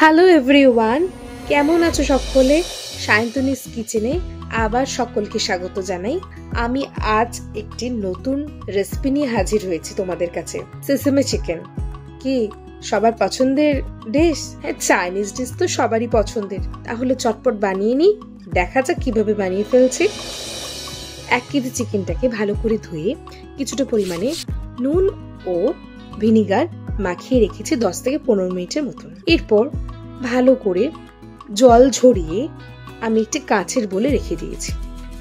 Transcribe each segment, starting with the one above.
Hello everyone, কেমন আছো সকলে? সায়ন্তনীস কিচেনে আবার সকলকে স্বাগত জানাই। আমি আজ একটি নতুন রেসিপি নিয়ে হাজির হয়েছি তোমাদের কাছে। সেসেমে চিকেন কি সবার পছন্দের ডিশ? হ্যাঁ, চাইনিজ ডিশ তো সবারই পছন্দের। তাহলে চটপট বানিয়ে নিই, দেখা যাক কিভাবে বানিয়ে ফেলছি। 1 কেজি চিকেনটাকে ভালো করে ধুয়ে কিছুটা পরিমাণে নুন ও ভিনিগার মাখিয়ে রেখেছি 10 থেকে 15 মিনিটের মতন। এরপর ভালো করে জল ঝরিয়ে আমি একটি কাচের বোলে রেখে দিয়েছি।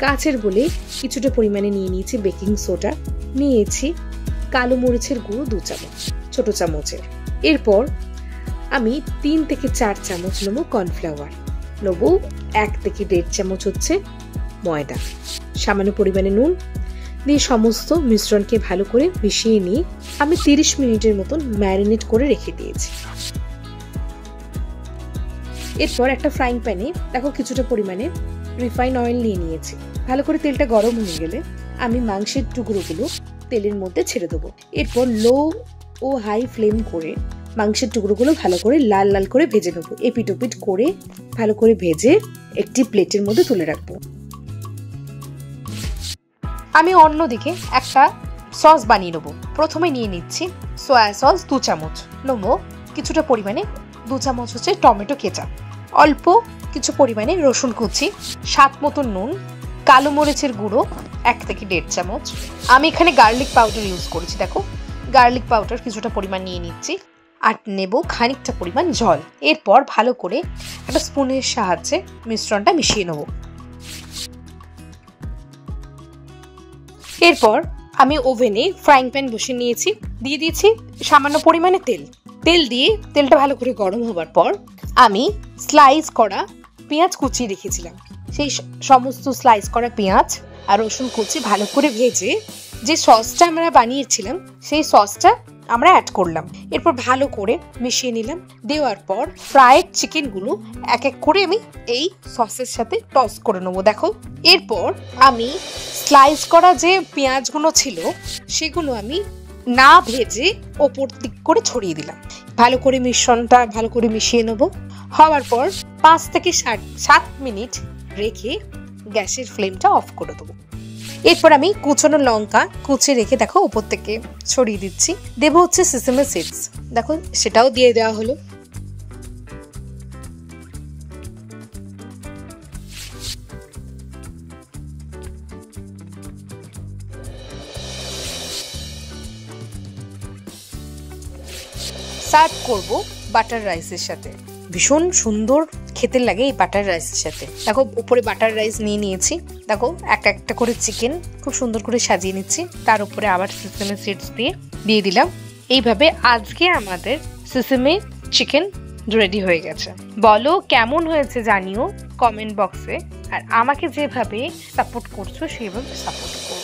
কাচের বোলে কিছুটা পরিমাণে নিয়ে নিয়েছি বেকিং সোডা, নিয়েছি কালো মরিচের গুঁড়ো 2 চামচ ছোট চামচের। এরপর আমি 3 থেকে 4 চামচ নেবো কর্নফ্লাওয়ার, নেবো 1 থেকে 1.5 চামচ হচ্ছে ময়দা, সামান্য পরিমাণে নুন দিয়ে সমস্ত মিশ্রণকে ভালো করে মিশিয়ে নিয়ে আমি 30 মিনিটের মতন ম্যারিনেট করে রেখে দিয়েছি। এরপর একটা ফ্রাইং প্যানে দেখো কিছুটা পরিমাণে রিফাইন অয়েল নিয়ে নিয়েছি। ভালো করে তেলটা গরম হয়ে গেলে আমি মাংসের টুকরোগুলো তেলের মধ্যে ছেড়ে দেবো। এরপর লো ও হাই ফ্লেম করে মাংসের টুকরোগুলো ভালো করে লাল লাল করে ভেজে নেবো। এপিট ওপিট করে ভালো করে ভেজে একটি প্লেটের মধ্যে তুলে রাখবো। আমি অন্যদিকে একটা সস বানিয়ে নেবো। প্রথমে নিয়ে নিচ্ছি সয়া সস 2 চামচ, নেবো কিছুটা পরিমাণে 2 চামচ হচ্ছে টমেটো কেচাপ, অল্প কিছু পরিমাণে রসুন কুচি, স্বাদ মতো নুন, কালো মরিচের গুঁড়ো 1 থেকে 1.5 চামচ। আমি এখানে গার্লিক পাউডার ইউজ করেছি। দেখো গার্লিক পাউডার কিছুটা পরিমাণ নিয়ে নিচ্ছি আর নেব খানিকটা পরিমাণ জল। এরপর ভালো করে একটা স্পুনের সাহায্যে মিশ্রণটা মিশিয়ে নেব। এরপর আমি ওভেনে ফ্রাইং প্যান বসিয়ে নিয়েছি, দিয়ে দিয়েছি সামান্য পরিমাণে তেল দিয়ে তেলটা ভালো করে গরম হবার পর আমি স্লাইস করা পেঁয়াজ কুচি রেখেছিলাম, সেই সমস্ত স্লাইস করা পেঁয়াজ আর রসুন কুচি ভালো করে ভেজে যে সসটা আমরা বানিয়েছিলাম সেই সসটা আমরা অ্যাড করলাম। এরপর ভালো করে মিশিয়ে নিলাম। দেওয়ার পর ফ্রাইড চিকেনগুলো এক এক করে আমি এই সসের সাথে টস করে নেবো। দেখো এরপর আমি স্লাইস করা যে পেঁয়াজগুলো ছিল সেগুলো আমি না ভেজে ওপর দিক করে ছড়িয়ে দিলাম। ভালো করে মিশ্রণটা ভালো করে মিশিয়ে নেবো। হওয়ার পর 5 থেকে 7 মিনিট রেখে গ্যাসের ফ্লেমটা অফ করে দেবো। এরপর আমি কুচনো লঙ্কা কুচে রেখে দেখো উপর থেকে ছড়িয়ে দিচ্ছি। দেবো হচ্ছে সেসেমে সিডস, দেখো সেটাও দিয়ে দেওয়া হলো। সার্ভ করবো বাটার রাইসের সাথে। ভীষণ সুন্দর খেতে লাগে এই বাটার রাইসের সাথে। দেখো উপরে বাটার রাইস নিয়ে নিয়েছি, দেখো একটা করে চিকেন খুব সুন্দর করে সাজিয়ে নিচ্ছি, তার উপরে আবার সেসেমে সিডস দিয়ে দিলাম। এইভাবে আজকে আমাদের সেসেমে চিকেন রেডি হয়ে গেছে। বলো কেমন হয়েছে জানিও কমেন্ট বক্সে, আর আমাকে যেভাবে সাপোর্ট করছো সেভাবে সাপোর্ট করো।